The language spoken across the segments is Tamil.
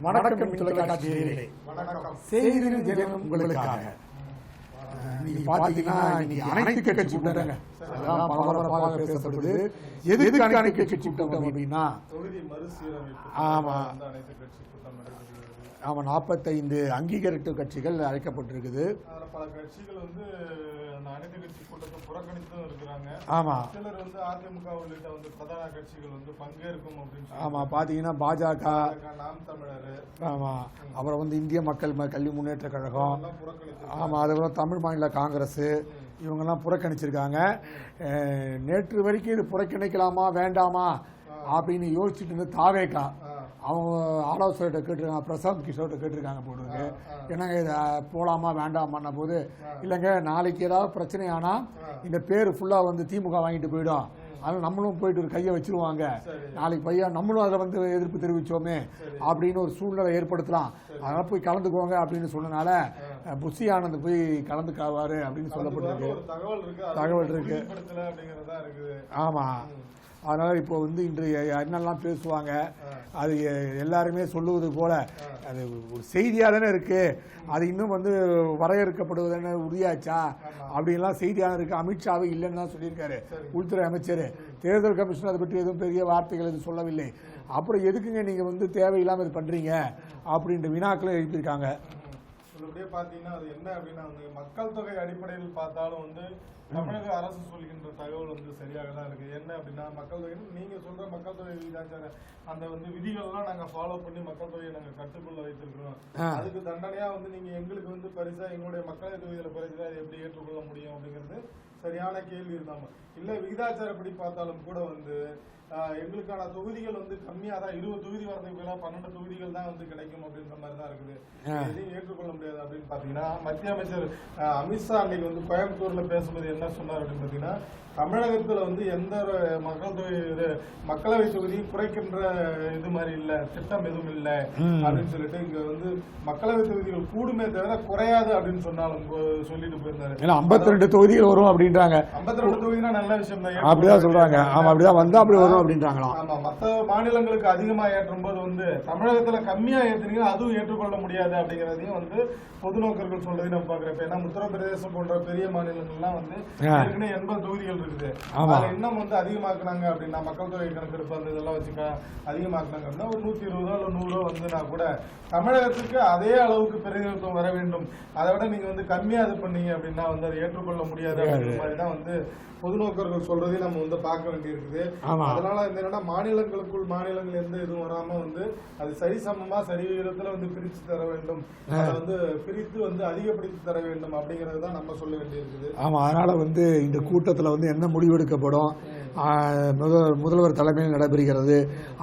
வணக்கம் தொலைக்காட்சி நேயர்களே. செய்தி தினம் உங்களுக்காக. இன்னைக்கு பாத்தீங்கன்னா அனைத்து கட்சி கூட்டங்க அதான் பரபரப்பாக பேசப்படுது. எதுக்கு அனைத்து கட்சி கூட்டம் அப்படின்னா, ஆமா 45 அங்கீகரித்த கட்சிகள் அழைக்கப்பட்டிருக்குது. பல கட்சிகள் வந்து அந்த அனைத்து கட்சி கூட்டத்தை புறக்கணித்தும் இருக்கிறாங்க. ஆமா, சிலர் வந்து அதிமுக உள்ளிட்ட வந்து பிரதான கட்சிகள் வந்து பங்கேற்கும் அப்படின்னு. ஆமா, பாத்தீங்கன்னா பாஜக, நாம் தமிழர், ஆமா, அப்புறம் வந்து இந்திய மக்கள் கல்வி முன்னேற்ற கழகம், ஆமா, அதுக்கப்புறம் தமிழ் மாநில காங்கிரஸ், இவங்கெல்லாம் புறக்கணிச்சிருக்காங்க. நேற்று வரைக்கும் இது புறக்கணிக்கலாமா வேண்டாமா அப்படின்னு யோசிச்சுட்டு இருந்து தாவேக்கா அவங்க ஆலோசகர்கிட்ட கேட்டிருக்காங்க, பிரசாந்த் கிஷோர்கிட்ட கேட்டிருக்காங்க போடுங்க, என்னங்க இதை போகலாமா வேண்டாமான்ன போது, இல்லைங்க நாளைக்கு ஏதாவது பிரச்சனை ஆனால் இந்த பேர் ஃபுல்லாக வந்து திமுக வாங்கிட்டு போயிடும், அதனால் நம்மளும் போயிட்டு ஒரு கையை வச்சிருவாங்க, நாளைக்கு பையன் நம்மளும் அதில் வந்து எதிர்ப்பு தெரிவித்தோமே அப்படின்னு ஒரு சூழ்நிலை ஏற்படுத்தலாம், அதனால் போய் கலந்துக்குவாங்க அப்படின்னு சொன்னனால புஷி ஆனந்த் போய் கலந்துக்காவாரு அப்படின்னு சொல்லப்பட்டிருக்கு. தகவல் இருக்கு. ஆமாம், அதனால் இப்போ வந்து இன்று என்னெல்லாம் பேசுவாங்க அது எல்லாருமே சொல்லுவது போல அது ஒரு செய்தியாக தானே இருக்குது, அது இன்னும் வந்து வரையறுக்கப்படுவதானே உறுதியாச்சா அப்படின்லாம் செய்தியாக இருக்குது. அமித்ஷாவே இல்லைன்னு தான் சொல்லியிருக்காரு உள்துறை அமைச்சர். தேர்தல் கமிஷன் அதை பற்றி எதுவும் பெரிய வார்த்தைகள் எதுவும் சொல்லவில்லை. அப்புறம் எதுக்குங்க நீங்கள் வந்து தேவையில்லாமல் இது பண்ணுறீங்க அப்படின்ற வினாக்களை எழுப்பியிருக்காங்க. அப்படியே பார்த்தீங்கன்னா அது என்ன அப்படின்னா, மக்கள் தொகை அடிப்படையில் பார்த்தாலும் வந்து தமிழக அரசு சொல்கின்ற தகவல் வந்து சரியாக தான் இருக்கு. என்ன அப்படின்னா, மக்கள் தொகை நீங்க சொல்ற மக்கள் தொகை விகிதாச்சார அந்த வந்து விதிகள்லாம் நாங்க ஃபாலோ பண்ணி மக்கள் தொகையை நாங்க கட்டுக்குள்ள வைத்திருக்கிறோம். அதுக்கு தண்டனையா வந்து நீங்க எங்களுக்கு வந்து பரிசா எங்களுடைய மக்கள் தொகையில பரிசா அதை எப்படி ஏற்றுக்கொள்ள முடியும் அப்படிங்கிறது சரியான கேள்வி இருந்தாம இல்ல. விகிதாச்சாரப்படி பார்த்தாலும் கூட வந்து எங்களுக்கான தொகுதிகள் வந்து கம்மியா தான், 20 தொகுதி வரதுக்கு 12 தொகுதிகள் தான் வந்து கிடைக்கும் அப்படின்ற மாதிரி தான் இருக்குது. எதையும் ஏற்றுக்கொள்ள முடியாது அப்படின்னு பாத்தீங்கன்னா, மத்திய அமைச்சர் அமித்ஷா அன்னைக்கு வந்து கோயம்புத்தூர்ல பேசும்போது என்ன சொன்னார் அப்படின்னு பாத்தீங்கன்னா, தமிழகத்துல வந்து எந்த மக்கள் தொகை மக்களவை தொகுதியும் குறைக்கின்ற இது மாதிரி இல்ல, திட்டம் எதுவும் இல்லை அப்படின்னு சொல்லிட்டு இங்க வந்து மக்களவை தொகுதிகள் கூடுமே தவிர குறையாது அப்படின்னு சொன்னாலும் சொல்லிட்டு போயிருந்தாரு. 52 தொகுதிகள் வரும் அப்படின்றாங்க. 52 தொகுதினா நல்ல விஷயம் தான், அப்படிதான் சொல்றாங்க. ஆமா, அப்படிதான் வந்தா அப்படி வரும் அப்படின்றாங்களாம். ஆமா, மற்ற மாநிலங்களுக்கு அதிகமா ஏற்றும் போது வந்து தமிழகத்துல கம்மியா ஏற்றுனீங்கன்னா அதுவும் ஏற்றுக்கொள்ள முடியாது அப்படிங்கறதையும் வந்து பொதுநோக்கர்கள் சொல்றதையும் நம்ம பாக்குறோம். ஏன்னா உத்தரப்பிரதேசம் போன்ற பெரிய மாநிலங்கள்லாம் வந்து ஏற்கனவே 80 தொகுதிகள் இருக்குது, இன்னும் வந்து அதிகமாக்குனாங்க அப்படின்னா மக்கள் தொகை கணக்கெடுப்பு அந்த இதெல்லாம் வச்சுக்க அதிகமாக்குனாங்க அப்படின்னா ஒரு 120 இல்ல 100 வந்துன்னா கூட தமிழகத்துக்கு அதே அளவுக்கு பிரதிநிதித்துவம் வர வேண்டும். அதை விட நீங்க வந்து கம்மியா இது பண்ணீங்க அப்படின்னா வந்து அதை ஏற்றுக்கொள்ள முடியாது அப்படிங்கிற மாதிரிதான் வந்து பொதுநோக்கர்கள் சொல்றதையும் நம்ம வந்து பார்க்க வேண்டி இருக்குது. அதனால என்னன்னா, மாநிலங்களுக்குள் மாநிலங்கள் எந்த இதுவும் வராம வந்து அது சரிசமமா சரி விகிதத்துல வந்து பிரிச்சு தர வேண்டும், அதை வந்து பிரித்து வந்து அதிகப்படுத்தி தர வேண்டும் அப்படிங்கறது தான் நம்ம சொல்ல வேண்டி இருக்குது. ஆமா, அதனால வந்து இந்த கூட்டத்துல வந்து என்ன முடிவெடுக்கப்படும், முதல்வர் தலைமையில் நடைபெறுகிறது,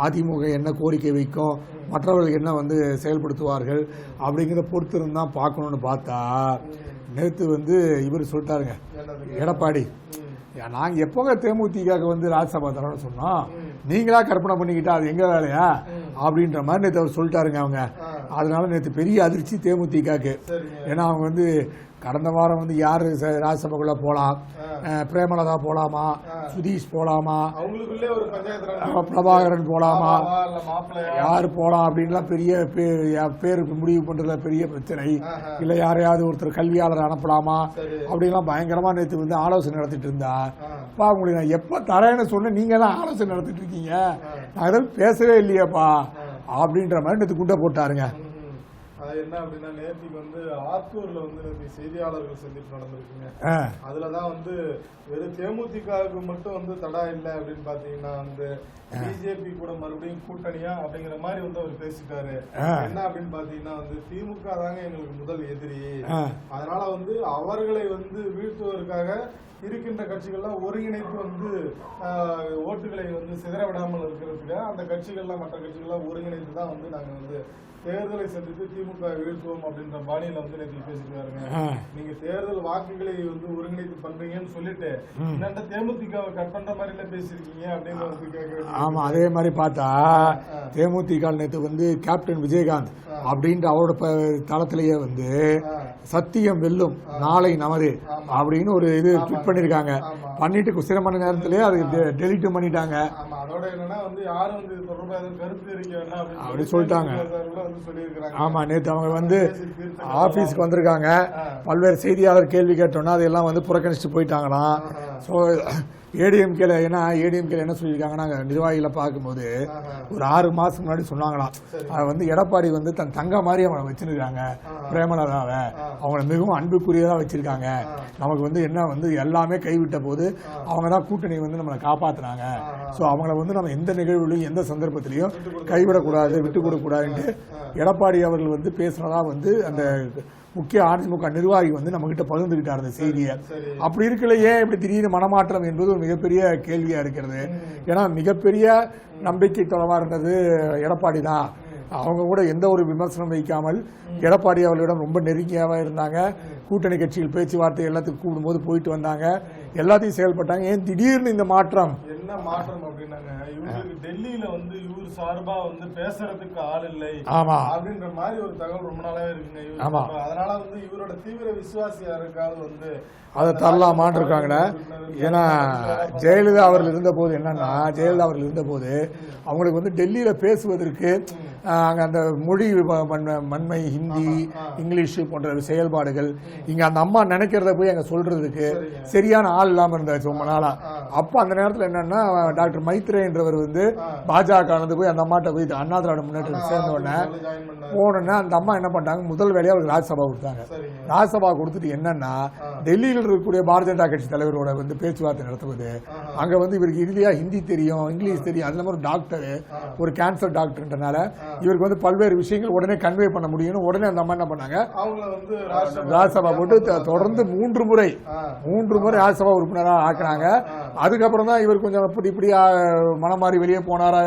அதிமுக என்ன கோரிக்கை வைக்கும், மற்றவர்கள் என்ன வந்து செயல்படுத்துவார்கள் அப்படிங்கிறத பொறுத்து இருந்தான் பார்க்கணும்னு பார்த்தா, நேற்று வந்து இவர் சொல்லிட்டாருங்க எடப்பாடி, நாங்க எப்போங்க தேமுதிக வந்து ராஜ்யசபா தரோன்னு சொன்னோம், நீங்களா கற்பனை பண்ணிக்கிட்டா அது எங்க வேலையா அப்படின்ற மாதிரி நேற்று அவர் சொல்லிட்டாருங்க அவங்க. அதனால நேற்று பெரிய அதிர்ச்சி தேமுதிகக்கு. ஏன்னா அவங்க வந்து கடந்த வாரம் வந்து யாரு ராஜ்யசபாக்குள்ள போலாம், பிரேமலதா போலாமா, சுதீஷ் போலாமா, பிரபாகரன் போலாமா, யாரு போலாம் அப்படின்லாம் பெரிய பேருக்கு முடிவு பண்றதுல பெரிய பிரச்சனை இல்ல, யாரையாவது ஒருத்தர் கல்வியாளர் அனுப்பலாமா அப்படின்லாம் பயங்கரமா நேற்று வந்து ஆலோசனை நடத்திட்டு இருந்தா, பா உங்களுக்கு நான் எப்ப தரேன்னு சொன்ன நீங்க தான் ஆலோசனை நடத்திட்டு இருக்கீங்க, நான் எதுவும் பேசவே இல்லையாப்பா அப்படின்ற மாதிரி நேற்று குண்டை போட்டாருங்க. அது என்ன அப்படின்னா, நேற்றுக்கு வந்து ஆத்தூர்ல வந்து செய்தியாளர்கள் சந்திப்பு நடந்திருக்குங்க. அதுலதான் வந்து வெறும் தேமுதிகவுக்கு மட்டும் வந்து தடா இல்லை அப்படின்னு பாத்தீங்கன்னா வந்து பிஜேபி கூட மறுபடியும் கூட்டணியா அப்படிங்கிற மாதிரி வந்து அவர் பேசிட்டாரு. என்ன அப்படின்னு பாத்தீங்கன்னா வந்து திமுக தாங்க எங்களுக்கு முதல் எதிரி, அதனால வந்து அவர்களை வந்து வீழ்த்துவதற்காக இருக்கின்ற கட்சிகள்லாம் ஒருங்கிணைத்து வந்து ஓட்டுகளை வந்து சிதற விடாமல் இருக்கிறதுக்கு அந்த கட்சிகள்லாம் மற்ற கட்சிகள்லாம் ஒருங்கிணைத்து தான் வந்து நாங்க வந்து தேர்தலை சந்தித்து திமுக வீழ்த்துவோம் அப்படின்ற பாணியில வந்து நேற்று பேசிக்கிறாருங்க. நீங்க தேர்தல் வாக்குகளை வந்து ஒருங்கிணைத்து பண்றீங்கன்னு சொல்லிட்டு இந்த தேமுதிகவை கட் பண்ற மாதிரி எல்லாம் பேசிருக்கீங்க அப்படின்னு கேட்க. ஆமா, அதே மாதிரி பார்த்தா தேமுதிக நேற்று வந்து கேப்டன் விஜயகாந்த் அப்படின்ற அவரோட தளத்திலேயே வந்து சத்தியம் வெல்லும் நாளை நமது அப்படின்னு ஒரு இது ட்வீட் பண்ணிருக்காங்க. பண்ணிட்டு சில மணி நேரத்திலேயே அது டெலிட் பண்ணிட்டாங்க. அப்படி சொல்லிட்டாங்க. ஆமா, நேற்று அவங்க வந்து ஆபீஸ்க்கு வந்திருக்காங்க. பல்வேறு செய்தியாளர் கேள்வி கேட்டோம்னா அதெல்லாம் வந்து புறக்கணிச்சுட்டு போயிட்டாங்களாம். ஸோ ஏடிஎம்கேல என்ன சொல்லியிருக்காங்கன்னா, நிர்வாகிகளை பார்க்கும்போது ஒரு 6 மாசம் முன்னாடி சொன்னாங்களாம், அதை வந்து எடப்பாடி வந்து தன் தங்க மாதிரி அவங்களை வச்சிருக்காங்க, பிரேமலதாவை அவங்கள மிகவும் அன்புக்குரியதாக வச்சிருக்காங்க. நமக்கு வந்து என்ன வந்து எல்லாமே கைவிட்ட போது அவங்க தான் கூட்டணி வந்து நம்மளை காப்பாத்துனாங்க. ஸோ அவங்கள வந்து நம்ம எந்த நிகழ்வுலையும் எந்த சந்தர்ப்பத்திலையும் கைவிடக்கூடாது, விட்டு கொடுக்கக்கூடாதுன்ட்டு எடப்பாடி அவர்கள் வந்து பேசுனதா வந்து அந்த முக்கிய அதிமுக நிர்வாகி வந்து நம்ம கிட்ட பகிர்ந்துகிட்டார் அந்த செய்தியை. அப்படி இருக்கல ஏன் இப்படி திடீர்னு மனமாற்றம் என்பது ஒரு மிகப்பெரிய கேள்வியா இருக்கிறது. ஏன்னா மிகப்பெரிய நம்பிக்கை தொலைவா இருந்தது எடப்பாடி தான். அவங்க கூட எந்த ஒரு விமர்சனம் வைக்காமல் எடப்பாடி அவர்களிடம் ரொம்ப நெருங்கியாவே இருந்தாங்க. கூட்டணி கட்சிகள் பேச்சுவார்த்தை எல்லாத்துக்கும் கூடும்போது போயிட்டு வந்தாங்க, எல்லாத்தையும் செயல்பட்டாங்க. ஏன் திடீர்னு இந்த மாற்றம்? என்ன மாற்றம் அப்படின்னாங்க, இவங்களுக்கு டெல்லியில வந்து இவர் சார்பா வந்து பேசுறதுக்கு ஆள் இல்லை அப்படின்ற மாதிரி ஒரு தகவல் ரொம்ப நாளாவே இருக்குங்க. அதனால வந்து இவரோட தீவிர விசுவாசியா இருக்காது வந்து அதை தரலாமான் இருக்காங்க. ஏன்னா ஜெயலலிதா அவர்கள் இருந்தபோது என்னன்னா, ஜெயலலிதா அவர்கள் இருந்தபோது அவங்களுக்கு வந்து டெல்லியில பேசுவதற்கு அங்க அந்த மொழி மண்மை, ஹிந்தி, இங்கிலீஷ் போன்ற செயல்பாடுகள் இங்க அந்த அம்மா நினைக்கிறத போய் அங்க சொல்றதுக்கு சரியான ஆள் இல்லாம இருந்தாச்சு ரொம்ப நாளா. அப்ப அந்த நேரத்தில் என்னன்னா, டாக்டர் மைத்ரேன்றவர் வந்து பாஜக போய் அந்த அம்மாட்ட போய் அண்ணா திராவிட முன்னேற்றம் சேர்ந்த உடனே போனோன்னா அந்த அம்மா என்ன பண்ணாங்க, முதல் வேலையா அவருக்கு ராஜ்யசபா கொடுத்தாங்க. ராஜ்யசபா கொடுத்துட்டு என்னன்னா, டெல்லியில் இருக்கக்கூடிய பாரதிய ஜனதா கட்சி தலைவரோட வந்து பேச்சுவார்த்தை நடத்துவது. அங்க வந்து இவருக்கு இறுதியா ஹிந்தி தெரியும், இங்கிலீஷ் தெரியும், அது ஒரு டாக்டர், ஒரு கேன்சர் டாக்டர்ன்றனால இவருக்கு வந்து பல்வேறு விஷயங்கள் உடனே கன்வே பண்ண முடியும். உடனே அந்த அம்மா என்ன பண்ணாங்க, ராஜ்யசபா போட்டு தொடர்ந்து 3 முறை ராஜ்யசபா உறுப்பினராக ஆக்குறாங்க. அதுக்கப்புறம் தான் இவர் கொஞ்சம் இப்படி மனம் மாறி வெளியே போனாரா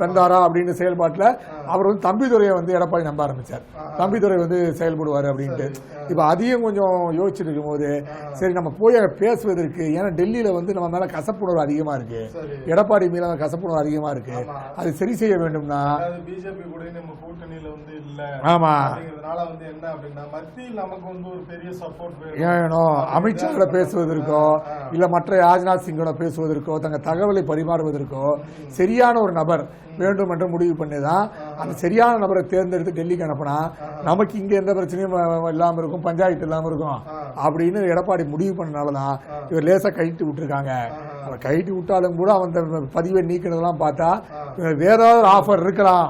வந்தாரா அப்படின்னு செயல்பாட்டில் அவர் வந்து தம்பிதுரையை வந்து எடப்பாடி நம்ப ஆரம்பிச்சார். தம்பிதுரை வந்து செயல்படுவார் அப்படின்ட்டு. இப்ப அதையும் கொஞ்சம் யோசிச்சுட்டு இருக்கும் போது சரி நம்ம போய் பேசுவதற்கு, ஏன்னா டெல்லியில வந்து நம்ம மேல கசப்புணர்வு அதிகமா இருக்கு, எடப்பாடி மேல கசப்புணர்வு அதிகமா இருக்கு, அது சரி செய்ய வேண்டும்னா பிஜேபி கூட நம்ம கூட்டணியில வந்து இல்ல. ஆமா, அதனால வந்து என்ன அப்படின்னா மத்தியில் நமக்கு வந்து ஒரு பெரிய சப்போர்ட் வேணும். அமித்ஷா பேசுவதற்கோ இல்ல மற்ற ராஜ்நாத் சிங்கோட பேசுவதற்கோ தங்க தகவலை பரிமாறுவதற்கோ சரியான ஒரு நபர் வேண்டும் என்று முடிவு பண்ணிதான் அந்த சரியான நபரை தேர்ந்தெடுத்து டெல்லிக்கு அனுப்பினா நமக்கு இங்க எந்த பிரச்சனையும் இல்லாம இருக்கும், பஞ்சாயத்து இல்லாம இருக்கும் அப்படின்னு எடப்பாடி முடிவு பண்ணனாலதான் இவர் லேசா கைட்டு விட்டுருக்காங்க. அவன் கைட்டு விட்டாலும் கூட அவன் பதிவை நீக்கினதெல்லாம் பார்த்தா வேற ஏதாவது ஆஃபர் இருக்கலாம்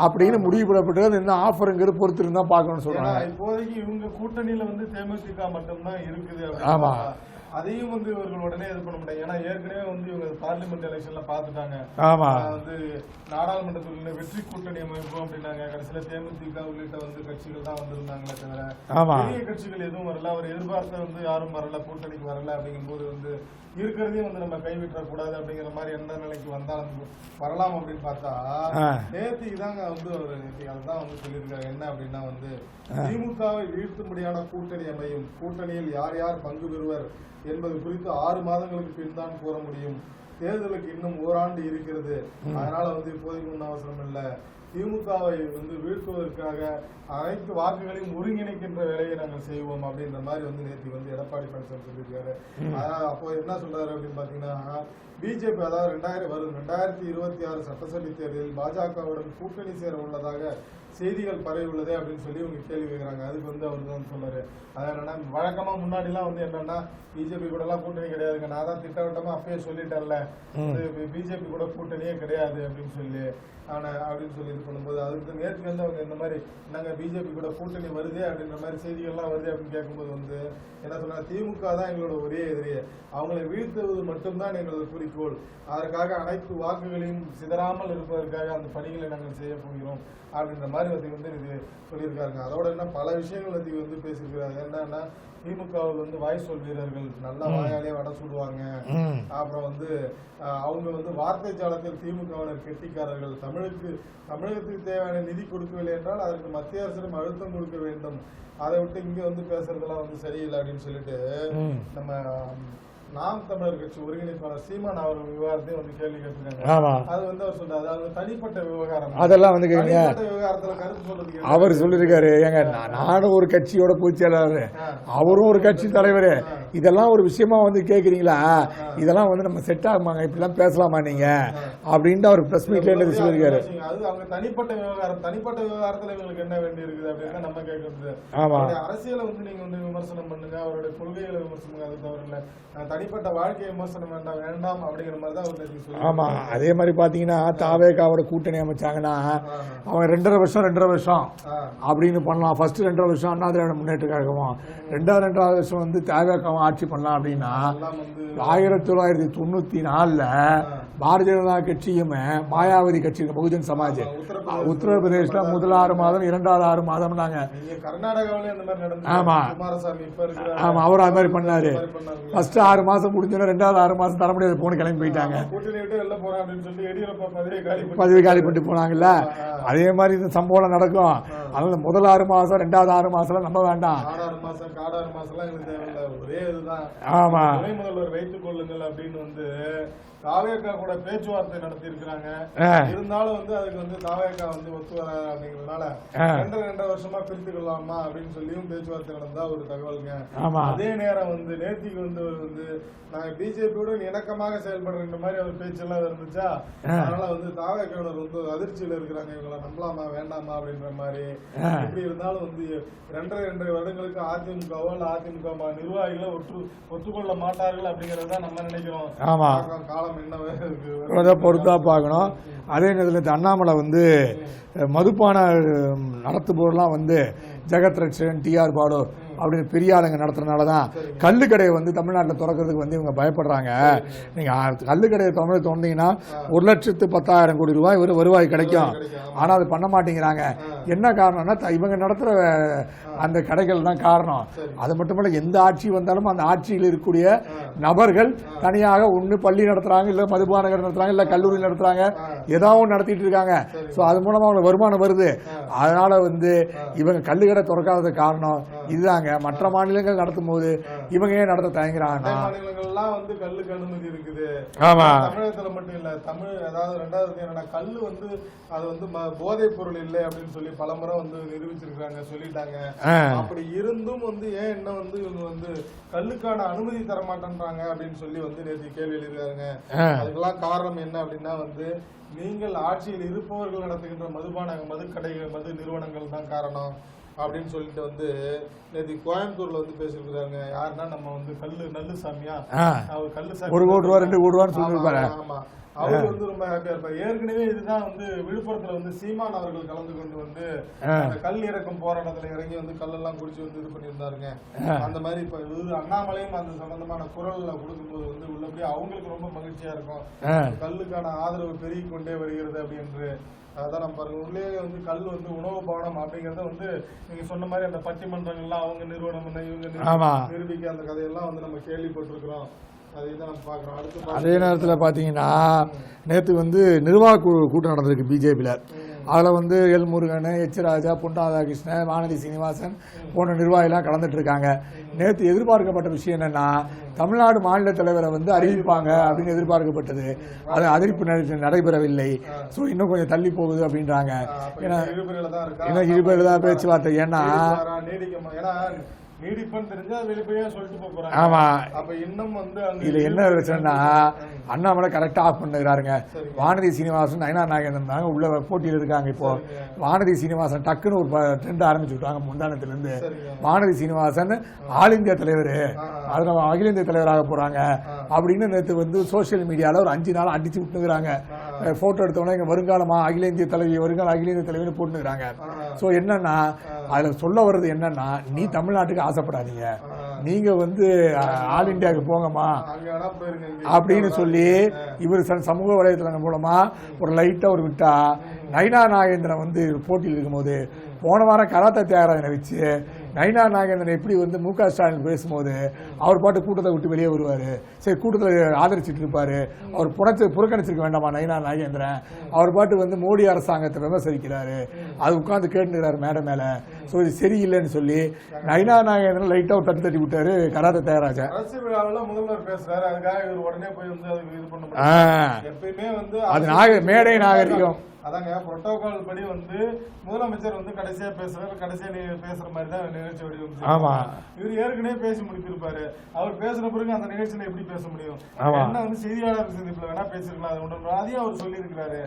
அப்படின்னு முடிவு பண்ணப்பட்டு என்ன ஆஃபருங்கிறது பொறுத்து இருந்தா பாக்கணும்னு சொல்றாங்க. இப்போதைக்கு இவங்க கூட்டணியில வந்து தேமுதிக மட்டும்தான் இருக்குது. ஆமா, அதையும் வந்து இவர்கள் உடனே இது பண்ண முடியாது. ஏன்னா ஏற்கனவே வந்து இவங்க பார்லிமெண்ட் எலெக்ஷன்ல பாத்துட்டாங்க. ஆமா, வந்து நாடாளுமன்றத்தில் வெற்றி கூட்டணி அமைப்போம் அப்படின்னாங்க. கடைசியில தேமுதிக உள்ளிட்ட வந்து கட்சிகள் தான் வந்திருந்தாங்களே தவிர பெரிய கட்சிகள் எதுவும் வரல. அவர் எதிர்பார்த்த வந்து யாரும் வரல, கூட்டணிக்கு வரல. அப்படிங்கும் போது வந்து இருக்கிறதையும் வந்து நம்ம கைவிட்டக்கூடாது அப்படிங்கிற மாதிரி எந்த நிலைக்கு வந்தாலும் வரலாம் அப்படின்னு பார்த்தா நேற்றுக்கு தாங்க வந்து ஒரு அதுதான் வந்து சொல்லியிருக்காங்க. என்ன அப்படின்னா வந்து திமுகவை வீழ்த்தும்படியான கூட்டணி அமையும், கூட்டணியில் யார் யார் பங்கு பெறுவர் என்பது குறித்து 6 மாதங்களுக்கு பின் தான் கூற முடியும். தேர்தலுக்கு இன்னும் ஓராண்டு இருக்கிறது. அதனால வந்து இப்போதைக்கு ஒன்றும் அவசரம் இல்லை. திமுகவை வந்து வீழ்த்துவதற்காக அனைத்து வாக்குகளையும் ஒருங்கிணைக்கின்ற வேலையை நாங்கள் செய்வோம் அப்படின்ற மாதிரி வந்து நேற்று வந்து எடப்பாடி பழனிசாமி சொல்லியிருக்காரு. அதனால அப்போ என்ன சொல்றாரு அப்படின்னு பாத்தீங்கன்னா, பிஜேபி அதாவது 2026 சட்டசபை தேர்தலில் பாஜகவுடன் கூட்டணி சேர உள்ளதாக செய்திகள் பரவி உள்ளதே அப்படின்னு சொல்லி இவங்க கேள்வி கேட்கிறாங்க. அதுக்கு வந்து அவர் தான் சொன்னாரு, அது என்னன்னா வழக்கமா முன்னாடி எல்லாம் வந்து என்னன்னா பிஜேபி கூட எல்லாம் கூட்டணி கிடையாதுங்க, நான் தான் திட்டவட்டமா அப்பயே சொல்லிட்டேன்ல பிஜேபி கூட கூட்டணியே கிடையாது அப்படின்னு சொல்லி அப்படின்னு சொல்லி இது பண்ணும்போது அதுக்கு நேற்று வந்து அவங்க இந்த மாதிரி நாங்க பிஜேபி கூட கூட்டணி வருதே அப்படின்ற மாதிரி செய்திகள்லாம் வருது அப்படின்னு கேட்கும்போது வந்து என்ன சொன்னா, திமுக தான் எங்களோட ஒரே எதிரியே, அவங்களை வீழ்த்துவது மட்டும்தான் எங்களது குறிக்கோள், அதற்காக அனைத்து வாக்குகளையும் சிதறாமல் இருப்பதற்காக அந்த பணிகளை நாங்கள் செய்ய போகிறோம் அப்படின்ற மாதிரி வந்து இது சொல்லியிருக்காங்க. அதோட என்ன பல விஷயங்கள் வந்து பேசியிருக்கிறாங்க. என்னன்னா திமுகவில் வந்து வாய்ச்சொல் வீரர்கள் நல்லா வாயாலே வட சுடுவாங்க, அப்புறம் வந்து அவங்க வந்து வார்த்தை ஜாலத்தில் திமுகவினர் கெட்டிக்காரர்கள், தமிழகத்துக்கு தேவையான நிதி கொடுக்கவில்லை என்றால் அதற்கு மத்திய அரசிடம் அழுத்தம் கொடுக்க வேண்டும், அதை விட்டு இங்க வந்து பேசுறதெல்லாம் வந்து சரியில்லை அப்படின்னு சொல்லிட்டு நம்ம நாம் தமிழர் கட்சி ஒருங்கிணைப்பாளர் சீமான் அவர்கள் விவகாரத்தையும் வந்து கேள்வி கேட்டிருக்காங்க. ஆமா, அது வந்து அவர் சொல்றாரு அது தனிப்பட்ட விவகாரம். அதெல்லாம் வந்து கேக்குங்க, விவகாரத்துல கருத்து சொல்றதுக்கு அவர் சொல்லியிருக்காரு. ஏங்க நானும் ஒரு கட்சியோட பொதுச் செயலாளர், அவரும் ஒரு கட்சி தலைவர், இதெல்லாம் ஒரு விஷயமா வந்து கேக்குறீங்களா? இதெல்லாம் வந்து நம்ம செட் ஆகுமாங்க, இப்படிலாம் பேசலாமா நீங்க அப்படின்ட்டு அவர் பிரஸ் மீட்ல என்ன சொல்லியிருக்காரு. அது அவங்க தனிப்பட்ட விவகாரம், தனிப்பட்ட விவகாரத்துல இவங்களுக்கு என்ன வேண்டி இருக்குது அப்படின்னு நம்ம கேட்கறது. ஆமா, அரசியலை வந்து நீங்க வந்து விமர்சனம் பண்ணுங்க, அவருடைய கொள்கைகளை விமர்சனம், அது தவறு இல்ல. தனிப்பட்ட வாழ்க்கையை விமர்சனம் வேண்டாம் அப்படிங்கிற மாதிரி தான் அவர் சொல்லி. ஆமா, அதே மாதிரி பாத்தீங்கன்னா தாவேகாவோட கூட்டணி அமைச்சாங்கன்னா அவங்க 2.5 வருஷம் அப்படின்னு பண்ணலாம். ஃபர்ஸ்ட் 2.5 வருஷம் அண்ணா திராவிட முன்னேற்ற கழகமும், ரெண்டாவது வருஷம் வந்து தாவேகாவும் ஆட்சி பண்ணலாம் அப்படின்னா 1994 பாரதிய ஜனதா கட்சியும் மாயாவதி கட்சி பகுஜன் சமாஜ் உத்தரப்பிரதேசல முதல் 6 மாதம், இரண்டாவது 6 மாதம் கர்நாடகாவிலே அந்த மாதிரி நடந்தது. ஆமா ஆமா, அவர் அது மாதிரி பண்ணாரு. ஃபர்ஸ்ட் 6 மாசம் முடிஞ்சோன்னா 2வது 6 மாசம் தர முடியாது, போன கிளம்பி போயிட்டாங்க, பதவி காலி பண்ணிட்டு போனாங்கல்ல. அதே மாதிரி இந்த சம்பவம் நடக்கும். அதனால முதல் 6 மாசம் 2வது 6 மாசம் நம்ப வேண்டாம். ஒரே இதுதான். ஆமா, துணை முதல்வர் வைத்துக் கொள்ளுங்கள் அப்படின்னு வந்து தாவேகா கூட பேச்சுவார்த்தை நடத்தி இருக்கிறாங்க. இருந்தாலும் வந்து அதுக்கு வந்து தாவேகா வந்து ஒத்து வராது அப்படிங்கிறதுனால 2.5 வருஷமா பிரித்து கொள்ளலாமா அப்படின்னு சொல்லியும் பேச்சுவார்த்தை நடந்தா ஒரு தகவலுங்க. அதே நேரம் வந்து நேத்திக்கு வந்து நாங்க பிஜேபியோட இணக்கமாக செயல்படுற மாதிரி அவர் பேச்செல்லாம் இருந்துச்சா, அதனால வந்து தாவேகாவினர் வந்து அதிர்ச்சியில இருக்கிறாங்க, இவங்களை நம்பலாமா வேண்டாமா அப்படின்ற மாதிரி. எப்படி இருந்தாலும் வந்து 2.5 வருடங்களுக்கு அதிமுகவோ இல்ல அதிமுக நிர்வாகிகளை ஒத்துக்கொள்ள மாட்டார்கள் அப்படிங்கறத நம்ம நினைக்கிறோம். காலம் பொறுத்தா பார்க்கணும். அதே நேரத்தில் அண்ணாமலை வந்து மதுபான நடத்துபவர்லாம் வந்து ஜெகத் ரட்சன், டிஆர் பாலு அப்படின்னு பெரிய ஆளுங்க நடத்துறதுனாலதான் கள்ளுக்கடையை வந்து தமிழ்நாட்டில் திறக்கிறதுக்கு வந்து இவங்க பயப்படுறாங்க. நீங்க கள்ளுக்கடையை தமிழ் தோண்டீங்கன்னா 1,10,000 கோடி ரூபாய் வருவாய் கிடைக்கும். ஆனா அது பண்ண மாட்டேங்கிறாங்க. என்ன காரணம்னா இவங்க நடத்துற அந்த கடைகள் தான் காரணம். அது மட்டுமல்ல, எந்த ஆட்சி வந்தாலும் அந்த ஆட்சியில் இருக்கக்கூடிய நபர்கள் தனியாக ஒண்ணு பள்ளி நடத்துறாங்க, இல்ல மதுபான கடை நடத்துறாங்க, இல்ல கல்லூரி நடத்துறாங்க, ஏதாவது நடத்திட்டு இருக்காங்க. சோ அது மூலமா அவங்களுக்கு வருமானம் வருது. அதனால வந்து இவங்க கள்ளுக்கடை திறக்காத காரணம் இதுதாங்க. மற்ற மாநிலங்கள் நடத்தும் போது இவங்க ஏன் நடத்த தயங்குறாங்க? மாநிலங்கள்லாம் வந்து கல்லுக்கு அனுமதி இருக்குது. ஆமா, தமிழகத்துல மட்டும் இல்ல. அதாவது 2வது என்னன்னா, கல்லு வந்து அது வந்து போதைப் பொருள் இல்லை அப்படின்னு சொல்லி பலமுறை வந்து நிரூபிச்சிருக்காங்க, சொல்லிட்டாங்க. அப்படி இருந்தும் வந்து ஏன் என்ன வந்து இவங்க வந்து கல்லுக்கான அனுமதி தர மாட்டேன்றாங்க அப்படின்னு சொல்லி வந்து நேற்று கேள்வி எழுதிருக்காங்க. அதுக்கெல்லாம் காரணம் என்ன அப்படின்னா வந்து நீங்கள் ஆட்சியில் இருப்பவர்கள் நடத்துகின்ற மதுக்கடைகள், மது நிறுவனங்கள் தான் காரணம் அப்படின்னு சொல்லிட்டு வந்து நேற்று கோயம்புத்தூர்ல வந்து பேசிருக்காங்க. யாருன்னா நம்ம வந்து நல்லு சாமியா, அவர் கல்லுசாமி 1 கோடி ரூபா 2 கோடி ரூபான்னு சொல்லிருப்பாரு. ஆமா, அவரு வந்து ரொம்ப ஹாப்பியா இருப்பாரு. ஏற்கனவே இதுதான் வந்து விழுப்புரத்துல வந்து சீமான் அவர்கள் கலந்து கொண்டு வந்து அந்த கல் இறக்கும் போராட்டத்துல இறங்கி வந்து கல்லெல்லாம் குடிச்சு வந்து இது பண்ணியிருந்தாருங்க. அந்த மாதிரி இப்ப அண்ணாமலையும் அந்த சம்பந்தமான குரல்ல கொடுக்கும்போது வந்து உள்ளபடியே அவங்களுக்கு ரொம்ப மகிழ்ச்சியா இருக்கும். கல்லுக்கான ஆதரவு பெருகி கொண்டே வருகிறது அப்படின்னு. அதான் நம்ம பாருங்க, உள்ளே வந்து கல் வந்து உணவு பானம் அப்படிங்கறத வந்து நீங்க சொன்ன மாதிரி அந்த பட்டிமன்றங்கள்லாம் அவங்க நிறுவனம் பண்ண இவங்க நிரூபிக்க அந்த கதையெல்லாம் வந்து நம்ம கேள்விப்பட்டிருக்கிறோம். அதே நேரத்தில் பார்த்தீங்கன்னா நேற்று வந்து நிர்வாக கூட்டம் நடந்திருக்கு பிஜேபியில். அதில் வந்து எல் முருகன், எச் ராஜா, பொன் ராதாகிருஷ்ணன், வானதி சீனிவாசன் போன்ற நிர்வாகிலாம் கலந்துட்டு இருக்காங்க. நேற்று எதிர்பார்க்கப்பட்ட விஷயம் என்னன்னா, தமிழ்நாடு மாநில தலைவரை வந்து அறிவிப்பாங்க அப்படின்னு எதிர்பார்க்கப்பட்டது. அது அறிவிப்பு நடைபெறவில்லை. ஸோ இன்னும் கொஞ்சம் தள்ளி போகுது அப்படின்றாங்க. ஏன்னா இழுபறில தான் பேச்சுவார்த்தை. ஏன்னா அண்ணாமலை கரெக்டா ஆஃப் பண்ணுறாருங்க. வானதி சீனிவாசன், நயனா நாகேந்திரன் தாங்க உள்ள போட்டியில் இருக்காங்க. இப்போ வானதி சீனிவாசன் டக்குன்னு ஒரு ட்ரெண்ட் ஆரம்பிச்சு விட்டாங்க முந்தானத்துல இருந்து. வானதி சீனிவாசன் ஆல் இந்தியா தலைவர், அதனால அகில இந்திய தலைவராக போறாங்க அப்படின்னு நேற்று வந்து சோசியல் மீடியால ஒரு 5 நாள் அடிச்சு விட்டுங்கிறாங்க. போட்டோ எடுத்தவொடனே இங்க வருங்காலமா அகில இந்திய தலைவி, வருங்கால அகில இந்திய தலைவர் போட்டுக்கிறாங்க. சோ என்னன்னா அதுல சொல்ல வர்றது என்னன்னா, நீ தமிழ்நாட்டுக்கு ஆசைப்படாதீங்க, நீங்க வந்து ஆல் இந்தியாவுக்கு போங்கம்மா அப்படின்னு சொல்லி இவர் சமூக வலைதளங்கள் மூலமா ஒரு லைட்டா ஒரு விட்டா. நயனா நாகேந்திரன் வந்து போட்டியில் இருக்கும்போது போன வாரம் கராத்தே தியாகராஜனை வச்சு நயனா நாகேந்திரன் எப்படி வந்து மு க ஸ்டாலின் பேசும்போது அவர் பாட்டு கூட்டத்தை விட்டு வெளியே வருவாரு. சரி, கூட்டத்தில் ஆதரிச்சுட்டு இருப்பாரு. அவர் புறக்கணிச்சிருக்க வேண்டாமா நயனா நாகேந்திரன்? அவர் பாட்டு வந்து மோடி அரசாங்கத்தை விமர்சிக்கிறாரு, அது உட்கார்ந்து கேட்டுக்கிறாரு மேடை மேல. ஸோ இது சரியில்லைன்னு சொல்லி நயினா நாகேந்திரன் லைட்டாக ஒரு தட்டி விட்டாரு கராத்தே தயாராஜா. அரசு விழாவில் முதல்வர் பேசுறாரு, அதுக்காக இவர் உடனே போய் வந்து அதுக்கு இது பண்ண முடியாது. எப்பயுமே வந்து அது மேடை நாகரிகம். அதாங்க புரோட்டோகால் படி வந்து முதலமைச்சர் வந்து கடைசியா பேசுறாரு, கடைசியா நீ பேசுற மாதிரி தான் நிகழ்ச்சி வடிவம். ஆமா, இவர் ஏற்கனவே பேசி முடித்திருப்பாரு. அவர் பேசுற பிறகு அந்த நிகழ்ச்சியில எப்படி பேச முடியும்? என்ன வந்து செய்தியாளர் சந்திப்புல வேணா பேசிருக்கலாம், அது ஒன்று அதையும் அவர் சொல்லி இருக்கிறாரு.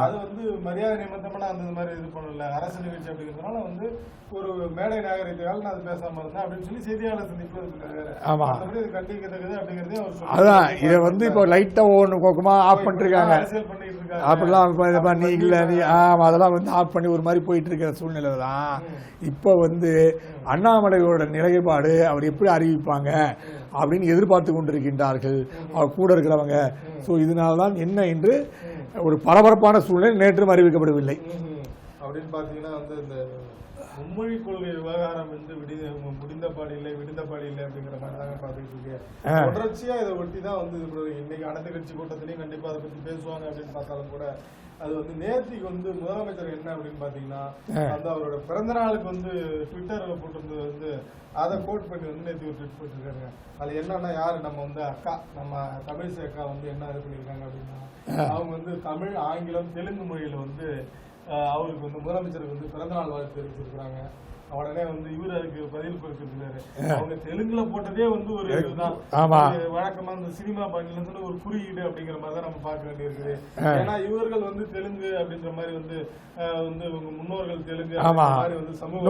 அது வந்து மரியாதை நிமித்தமான அந்த மாதிரி இது பண்ணல. அரசு நிகழ்ச்சி அப்படிங்கிறதுனால வந்து ஒரு மேடை நாகரிகத்தால் நான் அது பேசாம இருந்தேன் அப்படின்னு சொல்லி செய்தியாளர் சந்திப்புல இருக்காரு. இது கண்டிக்கத்தக்கது அப்படிங்கறதையும் அவர் சொல்லி. அதான் இதை வந்து இப்போ லைட்டா ஒன்று கோக்கமா ஆஃப் பண்ணிட்டு இருக்காங்க. அரசியல் பண்ணிட்டு இருக்காங்க அப்படிலாம் நீ இல்ல நீ அதெல்லாம் வந்து ஆஃப் பண்ணி ஒரு மாதிரி போயிட்டு இருக்கிற சூழ்நிலை தான். இப்போ வந்து அண்ணாமலையோட நிலைப்பாடு அவர் எப்படி அறிவிப்பாங்க அப்படின்னு எதிர்பார்த்து கொண்டிருக்கின்றார்கள் அவர் கூட இருக்கிறவங்க. ஸோ இதனால்தான் என்ன என்று ஒரு பரபரப்பான சூழ்நிலை நேற்றும் அறிவிக்கப்படவில்லை. அப்படின்னு பாத்தீங்கன்னா வந்து இந்த மும்மொழி கொள்கை விவகாரம் வந்து முடிந்த பாடு இல்லை அப்படிங்கிற மாதிரி தாங்க பாத்துக்கிட்டு இருக்கு. தொடர்ச்சியா இதை ஒட்டி தான் வந்து இன்னைக்கு அனைத்து கட்சி கூட்டத்திலையும் கண்டிப்பா அதை பத்தி பேசுவாங்க அப்படின்னு பார்த்தாலும் கூட அது வந்து நேற்றுக்கு வந்து முதலமைச்சர் என்ன அப்படின்னு பாத்தீங்கன்னா அந்த அவரோட பிறந்த நாளுக்கு வந்து ட்விட்டர்ல போட்டிருந்தது வந்து அதை கோட் பண்ணி வந்து நேற்று ஒரு ட்விட் போட்டிருக்காங்க. அது என்னன்னா யாரு நம்ம வந்து அக்கா நம்ம தமிழிசை அக்கா வந்து என்ன இது பண்ணிருக்காங்க அப்படின்னா அவங்க வந்து தமிழ், ஆங்கிலம், தெலுங்கு மொழியில வந்து அவருக்கு வந்து முதலமைச்சருக்கு வந்து பிறந்தநாள் வாழ்த்து தெரிவிச்சிருக்கிறாங்க. உடனே வந்து இவரு அதுக்கு பதில் கொடுத்திருக்காரு. அவங்க தெலுங்குல போட்டதே வந்து ஒரு இதுதான் வழக்கமா இந்த சினிமா பாணியில ஒரு குறியீடு அப்படிங்கிற மாதிரி தான் நம்ம பார்க்க வேண்டி இருக்குது. ஏன்னா இவர்கள் வந்து தெலுங்கு அப்படின்ற மாதிரி வந்து வந்து உங்க முன்னோர்கள் தெலுங்கு மாதிரி வந்து சமூக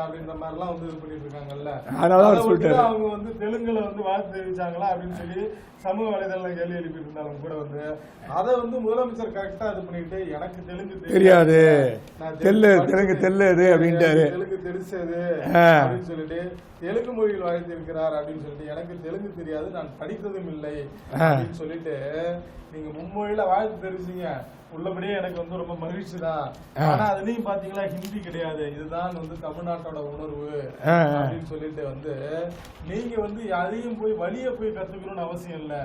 அப்படின்ற மாதிரி எல்லாம் வந்து இது பண்ணிட்டு இருக்காங்கல்ல. அவங்க வந்து தெலுங்குல வந்து வாழ்த்து தெரிவிச்சாங்களா அப்படின்னு சொல்லி சமூக வலைதளம் கேள்வி எழுப்பிட்டு இருந்தாலும் கூட வந்து அதை வந்து முதலமைச்சர் கரெக்டா இது பண்ணிட்டு எனக்கு தெலுங்கு தெரியாது, தெலுங்கு தெரிஞ்சது அப்படின்னு சொல்லிட்டு தெலுங்கு மொழியில் வாழ்த்திருக்கிறார் அப்படின்னு சொல்லிட்டு எனக்கு தெலுங்கு தெரியாது, நான் படித்ததும் இல்லை அப்படின்னு சொல்லிட்டு நீங்க மும்மொழியில வாழ்த்து தெரிவிச்சீங்க. உள்ளபடியே எனக்கு வந்து ரொம்ப மகிழ்ச்சி தான். ஆனா அதுலயும் பாத்தீங்களா ஹிந்தி கிடையாது, இதுதான் வந்து தமிழ்நாட்டோட உணர்வு அப்படின்னு சொல்லிட்டு வந்து நீங்க வந்து அதையும் போய் வழிய போய் கத்துக்கணும்னு அவசியம் இல்ல.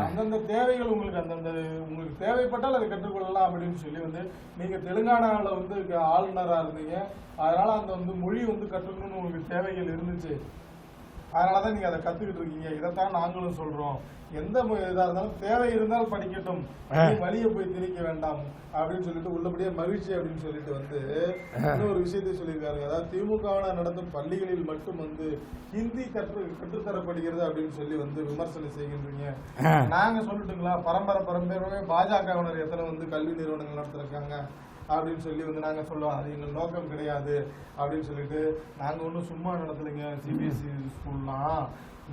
அந்தந்த தேவைகள் உங்களுக்கு உங்களுக்கு தேவைப்பட்டால் அதை கற்றுக்கொள்ளலாம் அப்படின்னு சொல்லி வந்து நீங்க தெலுங்கானாவில் வந்து ஆளுநரா இருந்தீங்க. அதனால அந்த வந்து மொழி வந்து கற்றுக்கணும்னு உங்களுக்கு தேவைகள் இருந்துச்சு. அதனாலதான் நீங்க அதை கத்துக்கிட்டு இருக்கீங்க. இதைத்தான் நாங்களும் சொல்றோம். எந்த இதா இருந்தாலும் தேவை இருந்தால் படிக்கட்டும், வழிய போய் திணிக்க வேண்டாம் அப்படின்னு சொல்லிட்டு உள்ளபடியே மகிழ்ச்சி அப்படின்னு சொல்லிட்டு வந்து இன்னொரு விஷயத்தை சொல்லியிருக்காரு. அதாவது திமுகவினர் நடத்தும் பள்ளிகளில் மட்டும் வந்து ஹிந்தி கற்றுத்தரப்படுகிறது அப்படின்னு சொல்லி வந்து விமர்சனம் செய்கின்றீங்க. நாங்க சொல்லட்டுங்களா, பரம்பரை பாஜகவினர் எத்தனை வந்து கல்வி நிறுவனங்கள் நடத்திருக்காங்க அப்படின்னு சொல்லி வந்து நாங்க சொல்லுவோம். அது எங்கள் நோக்கம் கிடையாது அப்படின்னு சொல்லிட்டு நாங்க ஒன்றும் சும்மா நடத்தலைங்க. சிபிஎஸ்இ ஸ்கூல்லாம்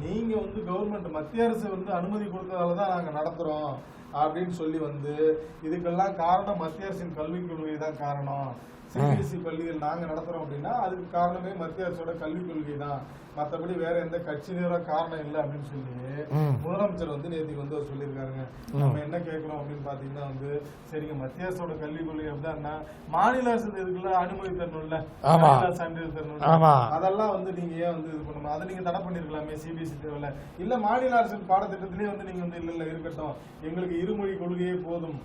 நீங்க வந்து கவர்மெண்ட் மத்திய அரசு வந்து அனுமதி கொடுத்ததாலதான் நாங்க நடத்துறோம் அப்படின்னு சொல்லி வந்து இதுக்கெல்லாம் காரணம் மத்திய அரசின் கல்விக் கொள்கை தான் காரணம். சிபிஎஸ்இ பள்ளிகள் நாங்க நடத்துறோம் அப்படின்னா அதுக்கு காரணமே மத்திய அரசோட கல்விக் கொள்கை தான், மற்றபடி வேற எந்த கட்சியினர காரணம் இல்லை அப்படின்னு சொல்லி முதலமைச்சர் வந்து நேற்றுக்கு வந்து அவர் சொல்லியிருக்காருங்க. நம்ம என்ன கேட்கிறோம் அப்படின்னு பாத்தீங்கன்னா வந்து சரிங்க மத்திய அரசோட கல்விக் கொள்கை அப்படின்னா மாநில அரசு இதுக்குள்ள அனுமதி தரணும்ல, சான்றிதழ் தரணும், அதெல்லாம் வந்து நீங்க ஏன் வந்து இது பண்ணணும், அதை நீங்க தடை பண்ணிருக்கலாமே சிபிஎஸ்இ தேவையில்ல. இல்ல மாநில அரசின் பாடத்திட்டத்திலேயே வந்து நீங்க வந்து இல்ல இருக்கட்டும் எங்களுக்கு இருமொழி கொள்கையே போதும்,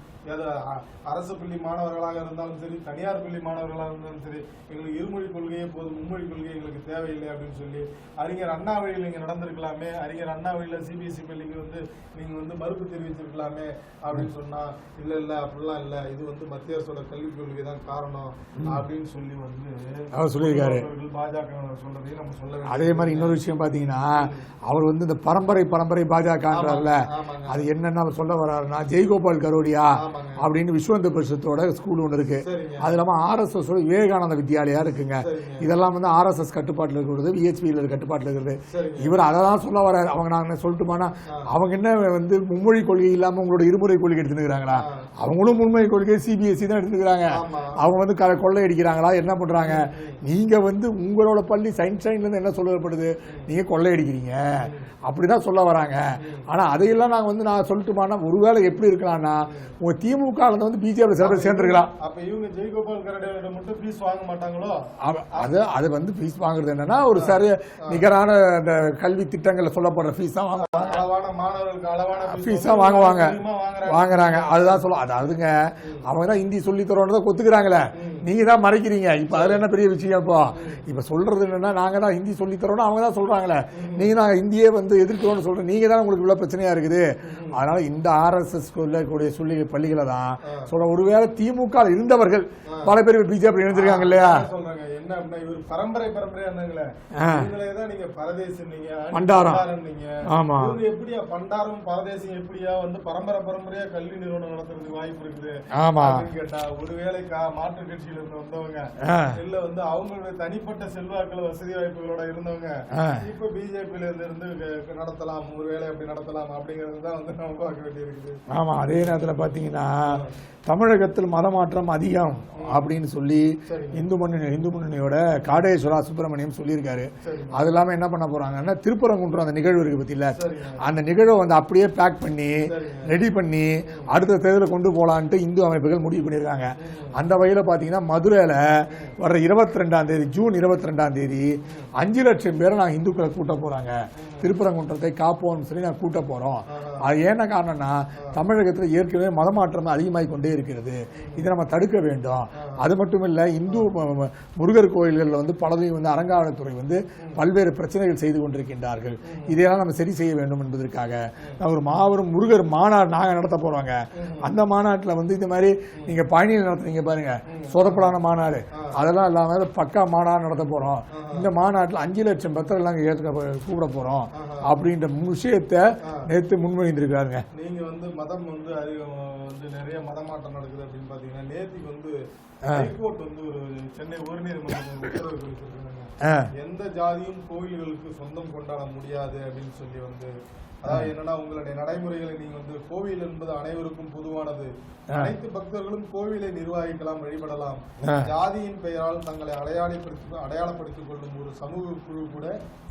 அரசு பள்ளி மாணவர்களாக இருந்தாலும் சரி தனியார் பள்ளி மாணவர்களாக இருந்தாலும் சரி எங்களுக்கு இருமொழி கொள்கையே போதும், மும்மொழி கொள்கை எங்களுக்கு தேவையில்லை அப்படின்னு சொல்லி அறிஞர் அண்ணா வழியில் நீங்க நடந்திருக்கலாமே, அறிஞர் அண்ணா வழியில சிபிஎஸ்இ பள்ளிக்கு வந்து நீங்க வந்து மறுப்பு தெரிவிச்சிருக்கலாமே அப்படின்னு சொன்னா இல்ல அப்படிலாம் இல்ல, இது வந்து மத்திய அரசோட கல்விக் கொள்கை தான் காரணம் அப்படின்னு சொல்லி வந்து அவர் சொல்லியிருக்காரு. பாஜக சொல்றதையும் நம்ம சொல்ல வேண்டும். அதே மாதிரி இன்னொரு விஷயம் பாத்தீங்கன்னா அவர் வந்து இந்த பரம்பரை பாஜகன்றார்ல, அது என்னன்னு அவர் சொல்ல வர்றாருன்னா ஜெய்கோபால் கரோடியா அப்படின்னு விஸ்வந்த பரிஷத்தோட ஸ்கூல் ஒன்று இருக்கு. அது இல்லாம RSS விவேகானந்த வித்யாலயா இருக்குங்க. இதெல்லாம் வந்து RSS கட்டுப்பாட்டில் இருக்கிறது, VHP கட்டுப்பாட்டில் இருக்கிறது. இவர் அதை தான் சொல்ல வர்றாரு. அவங்க நாங்க சொல்லட்டுமானா அவங்க என்ன வந்து மும்மொழி கொள்கை இல்லாம உங்களோட இருமுறை கொள்கை எடுத்துக்கிறாங்களா? அவங்களும் மும்மொழி கொள்கை சிபிஎஸ்இ தான் எடுத்துக்கிறாங்க. அவங்க வந்து கொள்ளை அடிக்கிறாங்களா என்ன பண்றாங்க? நீங்க வந்து உங்களோட பள்ளி சயின்ஸ்ல இருந்து என்ன சொல்லப்படுது, நீங்க கொள்ளை அடிக்கிறீங்க அப்படிதான் சொல்ல வராங்க. ஆனா அதையெல்லாம் நாங்க வந்து நான் சொல்லட்டுமானா ஒருவேளை எப்படி இருக்கலாம்னா உங்க திமுக வந்து பிஜேபி சேர்ந்துருக்கலாம். அப்ப இவங்க ஜெய்கோபால் கரடியோட மட்டும் ஃபீஸ் வாங்க மாட்டாங்களோ? அது வந்து ஃபீஸ் வாங்குறது என்னன்னா ஒரு சரிய நிகரான அந்த கல்வி திட்டங்கள்ல சொல்லப்படுற ஃபீஸ் தான் வாங்குவாங்க. அளவான மாணவர்களுக்கு அளவான ஃபீஸ் தான் வாங்குறாங்க. அதுதான் சொல்ல. அதாவதுங்க அவங்க தான் ஹிந்தி சொல்லி தரோன்றதை ஒத்துக்கிறாங்களே, நீங்க தான் மறைக்கிறீங்க. இப்ப அதுல என்ன பெரிய விஷயம்? இப்ப சொல்றது என்னன்னா, நாங்க தான் ஹிந்தி சொல்லி தரோம்னு அவங்க தான் சொல்றாங்களே, நீங்க தான் ஹிந்தியே வந்து எதிர்க்கிறோம்னு சொல்றேன். நீங்க தான் உங்களுக்கு இவ்வளவு பிரச்சனையா இருக்குது. அதனால இந்த RSS கூடிய சொல்லி பள்ளிகளை தான் சொல்ற. ஒருவேளை திமுக இருந்தவர்கள் பல பேர் பிஜேபி இணைஞ்சிருக்காங்க இல்லையா? சொல்றாங்க என்ன அப்படின்னா, இவர் பரம்பரையா இருந்தாங்களே, இதுலதான் நீங்க பரதேசின்னீங்க, பண்டாரம். ஆமா, இவங்க எப்படியா பண்டாரம் பரதேசி எப்படியா வந்து பரம்பரையா கல்வி நிறுவனம் நடத்துறதுக்கு வாய்ப்பு இருக்குது? ஆமா கேட்டா, ஒருவேளை மாற்று கட்சியில இருந்து வந்தவங்க இல்ல வந்து அவங்களுடைய தனிப்பட்ட செல்வாக்குல வசதி வாய்ப்புகளோட இருந்தவங்க இப்ப பிஜேபியில இருந்து நடத்தலாம், ஒருவேளை அப்படி நடத்தலாம் அப்படிங்கறது தான் வந்து நம்ம பார்க்க வேண்டியிருக்குது. ஆமா, அதே நேரத்தில் பாத்தீங்கன்னா தமிழகத்தில் மதமாற்றம் அதிகம் அப்படின்னு சொல்லி இந்து முன்னணியோட காடேஸ்வரா சுப்பிரமணியம் சொல்லியிருக்காரு. அது இல்லாம என்ன பண்ண போறாங்கன்னா, திருப்பரங்குன்றம் அந்த நிகழ்வு இருக்கு பத்தியில, அந்த நிகழ்வை வந்து அப்படியே பேக் பண்ணி ரெடி பண்ணி அடுத்த தேர்தலில் கொண்டு போலான்ட்டு இந்து அமைப்புகள் முடிவு பண்ணியிருக்காங்க. அந்த வகையில் பார்த்தீங்கன்னா மதுரையில் வர்ற 22ஆம் தேதி, ஜூன் 22ஆம் தேதி 5 லட்சம் பேரை நாங்கள் இந்துக்களை கூட்ட போறாங்க. திருப்பரங்குன்றத்தை காப்போம்னு சொல்லி நாங்கள் கூட்ட போறோம். அது என்ன காரணம்னா, தமிழகத்தில் ஏற்கனவே மதமாற்றம் அதிகமாகி கொண்டே இருக்கிறது. இதை நம்ம தடுக்க வேண்டும். அது மட்டும் இல்லை, இந்து முருகர் கோயில்களில் வந்து பலதையும் வந்து அறங்காவலத்துறை வந்து பல்வேறு பிரச்சனைகள் செய்து கொண்டிருக்கின்றார்கள். இதையெல்லாம் நம்ம சரி செய்ய வேண்டும் என்பதற்காக ஒரு மாபெரும் முருகர் மாநாடு நாங்கள் நடத்த போறோங்க. அந்த மாநாட்டில் வந்து இந்த மாதிரி நீங்க பயணிகள் நடத்துறீங்க பாருங்க, சொதப்பலான மாநாடு, அதெல்லாம் இல்லாம பக்கா மாநாடு நடத்த போறோம். இந்த மாநாட்டில் 5 லட்சம் பக்தர்கள் கூப்பிட போறோம் அப்படின்ற விஷயத்தை நேற்று முன்மொழிந்திருக்காருங்க. நீங்க வந்து மதம் வந்து அதிகம் வந்து நிறைய மதமாற்றம் நடக்குது அப்படின்னு பாத்தீங்கன்னா, நேற்றுக்கு வந்து ஹைகோர்ட் வந்து ஒரு சென்னை உயர்நீதிமன்றம் உத்தரவு கொடுத்திருக்காங்க. எந்த ஜாதியும் கோயில்களுக்கு சொந்தம் கொண்டாட முடியாது அப்படின்னு சொல்லி வந்து, அதாவது என்னன்னா, உங்களுடைய நடைமுறைகளை நீங்க வந்து கோவில் என்பது அனைவருக்கும் பொதுவானது, அனைத்து பக்தர்களும் கோவிலை நிர்வகிக்கலாம், வழிபடலாம். ஜாதியின் பெயரால் தங்களை அடையாளப்படுத்திக் கொள்ளும் ஒரு சமூக குழு கூட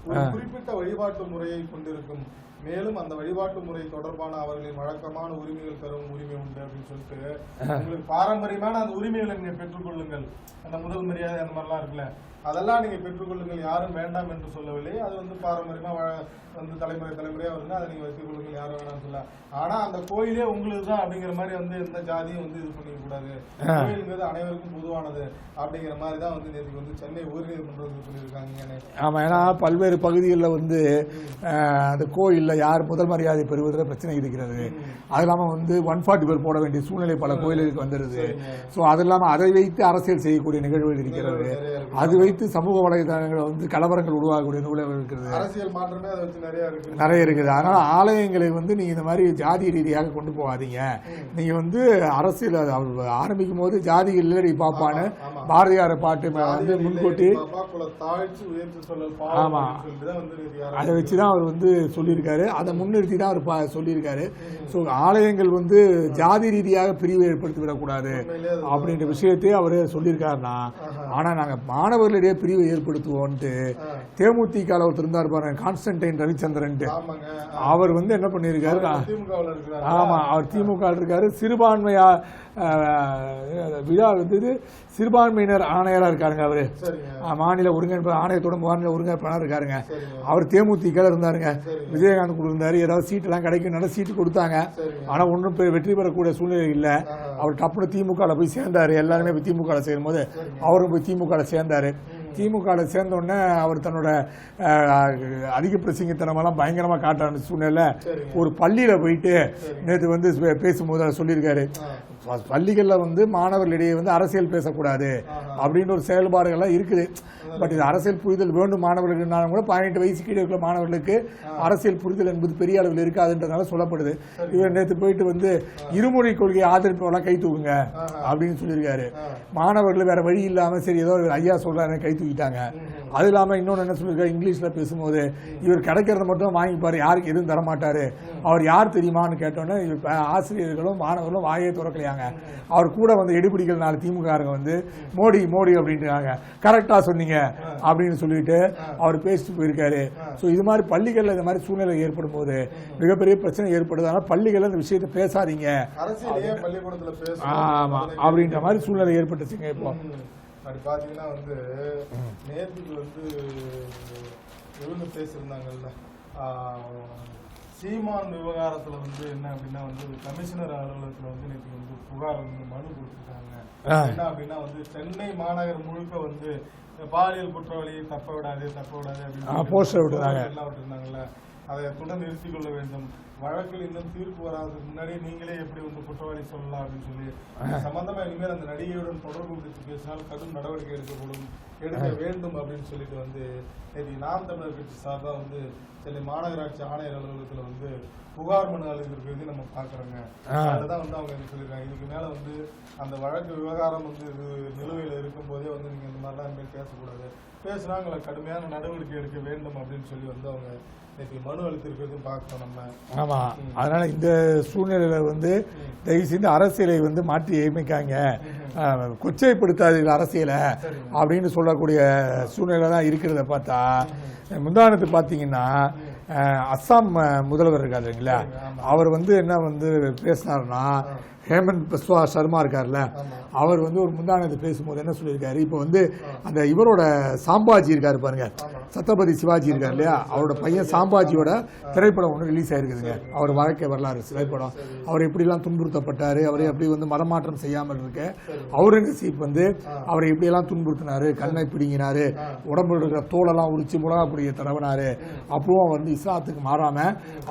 ஒரு குறிப்பிட்ட வழிபாட்டு முறையை கொண்டிருக்கும். மேலும் அந்த வழிபாட்டு முறை தொடர்பான அவர்களின் வழக்கமான உரிமைகள் பெறவும் உரிமை உண்டு அப்படின்னு சொல்லிட்டு, உங்களுக்கு பாரம்பரியமான அந்த உரிமைகளை நீங்க பெற்றுக்கொள்ளுங்கள், அந்த முதல் மரியாதை அந்த மாதிரிலாம் இருக்குல்ல, அதெல்லாம் நீங்க பெற்றுக்கொள்ளுங்கள், யாரும் வேண்டாம் என்று சொல்லவில்லை. அது வந்து பாரம்பரியமா வந்து தலைமுறையா வருங்க, அதை நீங்க வைத்துக் கொள்ளுங்கள், யாரும் வேணாம்னு சொல்ல. ஆனா அந்த கோயிலே உங்களுக்கு தான் அப்படிங்கிற மாதிரி வந்து எந்த ஜாதியும் வந்து இது பண்ணிக்க கூடாது, கோயிலுங்கிறது அனைவருக்கும் பொதுவானது அப்படிங்கிற மாதிரி தான் வந்து நேற்று வந்து சென்னை உயர்நீதிமன்றம் சொல்லியிருக்காங்க. ஆமா, ஏன்னா பல்வேறு பகுதிகளில் வந்து அந்த கோயில்ல யார் முதல் மரியாதை பெறுவதில் பிரச்சனை இருக்கிறது. அது இல்லாம வந்து 140 பேர் போட வேண்டிய சூழ்நிலை பல கோயிலுக்கு வந்துடுது. ஸோ அது இல்லாம அதை வைத்து அரசியல் செய்யக்கூடிய நிகழ்வுகள் இருக்கிறது. அது வைத்து சமூக வலைதளங்களை வந்து கலவரங்கள் உருவாகக்கூடிய நிகழ்வுகள் இருக்கிறது. அரசியல் மாற்றமே அதை வச்சு நிறைய இருக்குது. அதனால ஆலயங்களை வந்து நீங்க இந்த மாதிரி ஜாதி ரீதியாக கொண்டு போகாதீங்க. நீங்க வந்து அரசியல் ஆரம்பிக்கும் போது ஜாதி இல்லடி பாப்பான்னு பாரதியார் பாட்டு வந்து முன்கூட்டி, ஆமா, அதை வச்சுதான் அவர் வந்து சொல்லியிருக்காரு. அதை முன்னிறுத்தி தான் அவர் சொல்லியிருக்காரு. ஸோ ஆலயங்கள் வந்து ஜாதி ரீதியாக பிரிவை ஏற்படுத்தி விடக்கூடாது அப்படின்ற விஷயத்தையே அவர் சொல்லியிருக்காருன்னா, ஆனா நாங்க மாணவர்களிடையே பிரிவை ஏற்படுத்துவோம்ட்டு தேமுதிக ஒருத்தர் இருந்தார் பாருங்க, கான்ஸ்டன்டைன் ரவிச்சந்திரன், அவர் வந்து என்ன பண்ணிருக்காரு, ஆமா, அவர் திமுக இருக்காரு, சிறுபான்மையா விழா வந்து சிறுபான்மையினர் ஆணையரா இருக்காருங்க. அவரு மாநில ஒருங்கிணைப்பு ஆணையத்தோட மாநில ஒருங்கிணைப்பாளர் இருக்காருங்க. அவர் தேமுதிக இருந்தாருங்க. விஜயகாந்த் கொடுத்தாரு, ஏதாவது சீட் எல்லாம் கிடைக்கும், நல்ல சீட்டு கொடுத்தாங்க. ஆனா ஒன்றும் வெற்றி பெறக்கூடிய சூழ்நிலை இல்லை. அவர் டப்புனு திமுக போய் சேர்ந்தாரு. எல்லாருமே திமுக சேரும் போது அவரும் போய் திமுக சேர்ந்தாரு. திமுக சேர்ந்த உடனே அவர் தன்னோட அதிக பிரசங்கத்தனமெல்லாம் பயங்கரமா காட்டுற சூழ்நிலை ஒரு பள்ளியில போயிட்டு நேற்று வந்து பேசும்போது சொல்லியிருக்காரு, பள்ளிகள்ல வந்து மாணவர்களிடையே வந்து அரசியல் பேசக்கூடாது அப்படின்னு ஒரு செயல்பாடுகள்லாம் இருக்குது. பட் இது அரசியல் புரிதல் வேண்டும் மாணவர்களுக்கு கூட 18 வயசு கீழே இருக்கிற மாணவர்களுக்கு அரசியல் புரிதல் என்பது பெரிய அளவில் இருக்காதுன்றதுனால சொல்லப்படுது. இவர் நேற்று போயிட்டு வந்து இருமொழி கொள்கையை ஆதரிப்பவெல்லாம் கை தூக்குங்க அப்படின்னு சொல்லியிருக்காரு. மாணவர்கள் வேற வழி இல்லாம சரி ஏதோ ஐயா சொல்றாரு கை தூக்கிட்டாங்க. அது இல்லாம இன்னொன்னு என்ன சொல்லியிருக்காரு, இங்கிலீஷ்ல பேசும்போது இவர் கிடைக்கிறத மட்டும் வாங்கிப்பாரு, யாருக்கு எதுவும் தரமாட்டாரு, அவர் யார் தெரியுமான்னு கேட்டோன்னே ஆசிரியர்களும் மாணவர்களும் வாயை திறக்கலையாங்க. அவர் கூட வந்து எடுபிடிகள் 4 திமுக வந்து மோடி மோடி அப்படின்றாங்க. கரெக்டா சொன்னீங்க அப்படின்னு சொல்லிட்டு அவர் பேசிட்டு போயிருக்காரு. ஸோ இது மாதிரி பள்ளிகள்ல இந்த மாதிரி சூழ்நிலை ஏற்படும் போது மிகப்பெரிய பிரச்சனை ஏற்படுது. அதனால பள்ளிகள்ல இந்த விஷயத்தை பேசாதீங்க, ஆமா அப்படின்ற மாதிரி சூழ்நிலை ஏற்பட்டுச்சுங்க. இப்போ அப்படி பாத்தீங்கன்னா வந்து நேற்றுக்கு வந்து இவங்க பேசியிருந்தாங்கல்ல, சீமான் விவகாரத்துல வந்து என்ன அப்படின்னா வந்து கமிஷனர் அலுவலகத்துல வந்து நேற்று வந்து புகார் வந்து மனு கொடுத்துருக்காங்க. என்ன அப்படின்னா வந்து சென்னை மாநகர் முழுக்க வந்து பாலியல் குற்றவாளியை தப்ப விடாது அப்படின்னு போஸ்டர் விட்டுருந்தாங்க. எல்லாம் விட்டுருந்தாங்கல்ல, அதை அத்துடன் நிறுத்திக் கொள்ள வேண்டும். வழக்கில் இன்னும் தீர்ப்பு வராதுக்கு முன்னாடி நீங்களே எப்படி வந்து குற்றவாளி சொல்லலாம் அப்படின்னு சொல்லி சம்பந்தமா இனிமேல் அந்த நடிகையுடன் தொடர்பு பிடித்து பேசினால் கடும் நடவடிக்கை எடுக்க வேண்டும் அப்படின்னு சொல்லிட்டு வந்து நேற்று நாம் தமிழர் கட்சி சார்பாக வந்து சென்னை மாநகராட்சி ஆணையர் அலுவலகத்தில் வந்து புகார் மனு அளித்திருக்கிறது நம்ம பாக்குறோங்க. அதுதான் வந்து அவங்க என்ன சொல்லியிருக்காங்க, இதுக்கு மேல வந்து அந்த வழக்கு விவகாரம் வந்து இது நிலுவையில் இருக்கும் போதே வந்து நீங்க இந்த மாதிரிலாம் இனிமேல் பேசக்கூடாது, பேசினா உங்களை கடுமையான நடவடிக்கை எடுக்க வேண்டும் அப்படின்னு சொல்லி வந்து அவங்க மனு அளித்திருக்கிறது பார்க்கிறோம் நம்ம. ஆமா, அதனால இந்த சூழ்நிலையில வந்து தயவு செய்து அரசியலை வந்து மாற்றி அமைக்காங்க, கொச்சைப்படுத்தாதீர்கள் அரசியலை அப்படின்னு சொல்லக்கூடிய சூழ்நிலை தான் இருக்கிறத பார்த்தா, முந்தானத்து பார்த்தீங்கன்னா அஸ்ஸாம் முதல்வர் இருக்காரு இல்லைங்களா, அவர் வந்து என்ன வந்து பேசினாருன்னா, ஹேமந்த் பிஸ்வா சர்மா இருக்கார்ல, அவர் வந்து ஒரு முந்தானத்தை பேசும்போது என்ன சொல்லியிருக்காரு, இப்போ வந்து அந்த இவரோட சாம்பாஜி இருக்காரு பாருங்க, சத்ரபதி சிவாஜி இருக்கார் இல்லையா, அவரோட பையன் சாம்பாஜியோட திரைப்படம் ஒன்று ரிலீஸ் ஆயிருக்குதுங்க. அவர் வாழ்க்கை வரலாறு திரைப்படம், அவர் எப்படிலாம் துன்புறுத்தப்பட்டாரு, அவரை எப்படி வந்து மதமாற்றம் செய்யாமல் இருக்க, அவுரங்கசீப் வந்து அவரை எப்படியெல்லாம் துன்புறுத்தினாரு, கண்ணை பிடிங்கினாரு, உடம்புல இருக்கிற தோலெல்லாம் உரிச்சு மிளகா பொடியை தடவினாரு, அப்பவும் வந்து இஸ்லாத்துக்கு மாறாம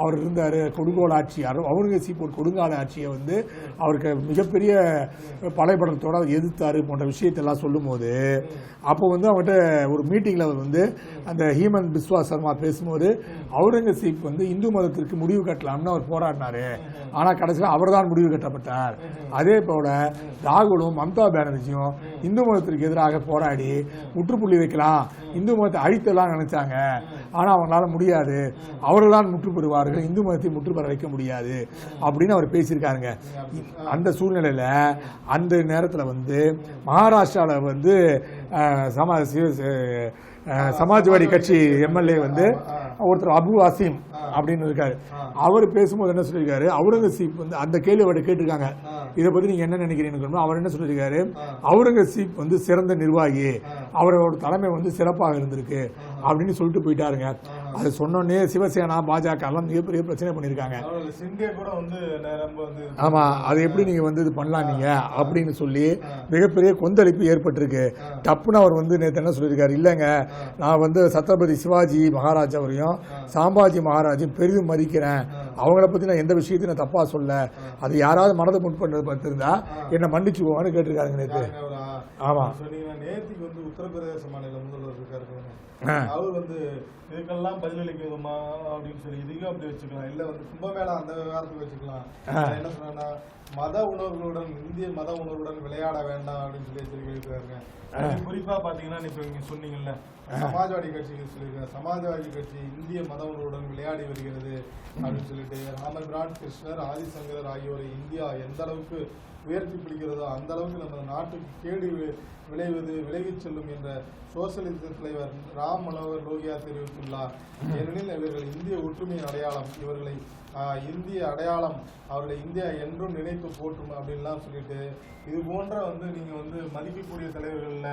அவர் இருந்தாரு. கொடுங்கோல் ஆட்சி, அவுரங்கசீப் ஒரு கொடுங்கால ஆட்சியை வந்து அவருக்கு மிகப்பெரிய படைபடத்தோட எதிர்த்தாரு போன்ற விஷயத்தெல்லாம் சொல்லும் போது, அப்போ வந்து அவங்ககிட்ட ஒரு மீட்டிங்ல அவர் வந்து அந்த ஹேமந்த் பிஸ்வா சர்மா பேசும்போது, அவுரங்கசீப் வந்து இந்து மதத்திற்கு முடிவு கட்டலாம்னு அவர் போராடினாரு, ஆனா கடைசியில் அவர் தான் முடிவு கட்டப்பட்டார். அதே போல ராகுலும் மம்தா பானர்ஜியும் இந்து மதத்திற்கு எதிராக போராடி முற்றுப்புள்ளி வைக்கலாம், இந்து மதத்தை அழித்தெல்லாம் நினைச்சாங்க, ஆனா அவங்களால முடியாது, அவர்கள் தான் முற்று பெறுவார்கள், இந்து மதத்தை முற்று பெற வைக்க முடியாது அப்படின்னு அவர் பேசியிருக்காருங்க. அந்த சூழ்நிலையில அந்த நேரத்துல வந்து மகாராஷ்டிரால வந்து சமாஜ்வாடி கட்சி எம்எல்ஏ வந்து ஒருத்தர் அபு அசீம் அப்படின்னு இருக்காரு, அவர் பேசும்போது என்ன சொல்லியிருக்காரு, அவுரங்கசீப் வந்து அந்த கேள்வி அவர்கிட்ட கேட்டிருக்காங்க, இதை பத்தி நீங்க என்ன நினைக்கிறீங்க, அவர் என்ன சொல்லியிருக்காரு, அவுரங்கசீப் வந்து சிறந்த நிர்வாகி, அவரோட தலைமை வந்து சிறப்பாக இருந்திருக்கு அப்படின்னு சொல்லிட்டு போயிட்டாருங்க. அது சொன்னோடனே சிவசேனா பாஜக எல்லாம் மிகப்பெரிய பிரச்சனை பண்ணிருக்காங்க. ஆமா, அது எப்படி நீங்க வந்து இது பண்ணலாம் நீங்க அப்படின்னு சொல்லி மிகப்பெரிய கொந்தளிப்பு ஏற்பட்டிருக்கு. டப்புன்னு அவர் வந்து நேற்று என்ன சொல்லியிருக்காரு, இல்லைங்க நான் வந்து சத்ரபதி சிவாஜி மகாராஜாவையும் சாம்பாஜி மகாராஜையும் பெரிதும் மதிக்கிறேன், அவங்கள பத்தி நான் எந்த விஷயத்தையும் நான் தப்பா சொல்ல, அது யாராவது மனதை முன்பு பார்த்திருந்தா என்ன மன்னிச்சுக்கோன்னு கேட்டிருக்காருங்க நேற்று. ஆமா, நேற்றுக்கு வந்து உத்தரப்பிரதேச மாநில முதல்வர் இருக்காரு, அவர் வந்து இதுக்கெல்லாம் பதிலளிக்கணுமா அப்படின்னு சொல்லி இதுக்கும் அப்படி வச்சுக்கலாம், இல்ல வந்து கும்பமேளா அந்த விவகாரத்துக்கு வச்சுக்கலாம். என்ன சொன்னா, மத உணர்வுகளுடன் இந்திய மத உணர்வுடன் விளையாட வேண்டாம் அப்படின்னு சொல்லி எச்சரிக்கிறாங்க. குறிப்பா பாத்தீங்கன்னா இப்ப நீங்க சொன்னீங்கல்ல, சமாஜ்வாடி கட்சிக்கு சொல்லியிருக்காங்க, சமாஜ்வாடி கட்சி இந்திய மத உணர்வுடன் விளையாடி வருகிறது அப்படின்னு சொல்லிட்டு, ராமபிரான் கிருஷ்ணர் ஆதிசங்கரர் ஆகியோரை இந்தியா எந்த அளவுக்கு உயர்த்தி பிடிக்கிறதோ அந்த அளவுக்கு நம்ம நாட்டுக்கு கேடு விளைவிச் செல்லும் என்ற சோசியலிச தலைவர் ராம் மனோகர் லோகியா தெரிவித்துள்ளார். ஏனெனில் இவர்கள் இந்திய ஒற்றுமையின் அடையாளம், இவர்களை இந்திய அடையாளம், அவர்களை இந்தியா என்றும் நினைத்து போற்றும் அப்படின்லாம் சொல்லிட்டு, இது போன்ற வந்து நீங்க வந்து மதிக்கக்கூடிய தலைவர்கள்ல,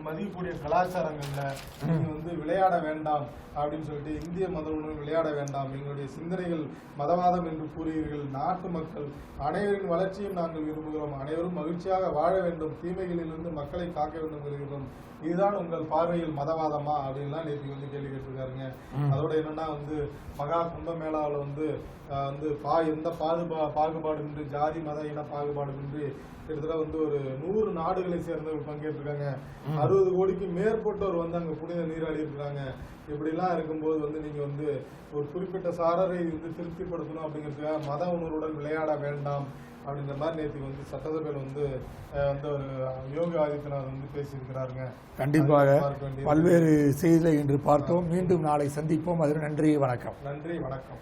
மதிக்கக்கூடிய கலாச்சாரங்கள்ல நீங்க வந்து விளையாட வேண்டாம் அப்படின்னு சொல்லிட்டு, இந்திய மத உணர்வு விளையாட வேண்டாம், எங்களுடைய சிந்தனைகள் மதவாதம் என்று கூறுகிறீர்கள், நாட்டு மக்கள் அனைவரின் வளர்ச்சியும் நாங்கள் விரும்புகிறோம், அனைவரும் மகிழ்ச்சியாக வாழ வேண்டும், தீமைகளிலிருந்து மக்களை காக்க வேண்டும் என்கிறோம், இதுதான் உங்கள் பார்வையில் மதவாதமா அப்படின்லாம் நேற்று வந்து கேள்வி கேட்டிருக்காருங்க. அதோட என்னன்னா வந்து மகா கும்பமேளாவில் வந்து எந்த பாகுபாடுமின்றி, ஜாதி மத இன பாகுபாடுமின்றி கிட்டத்தட்ட வந்து ஒரு 100 நாடுகளை சேர்ந்தவர்கள் பங்கேற்றிருக்காங்க. 60 கோடிக்கு மேற்பட்டோர் வந்து அங்க புனித நீராடி இருக்கிறாங்க. இப்படி எல்லாம் இருக்கும்போது வந்து நீங்க வந்து ஒரு குறிப்பிட்ட சாரரை வந்து திருப்திப்படுத்தணும் அப்படிங்கிறதுக்காக மத உணர்வுடன் விளையாட வேண்டாம் அப்படின்ற மாதிரி நேற்று வந்து சட்டசபையில் வந்து ஒரு யோகி ஆதித்யநாத் வந்து பேசியிருக்கிறாருங்க. கண்டிப்பாக பல்வேறு செய்திகளை இன்று பார்த்தோம். மீண்டும் நாளை சந்திப்போம். அதில் நன்றி, வணக்கம். நன்றி, வணக்கம்.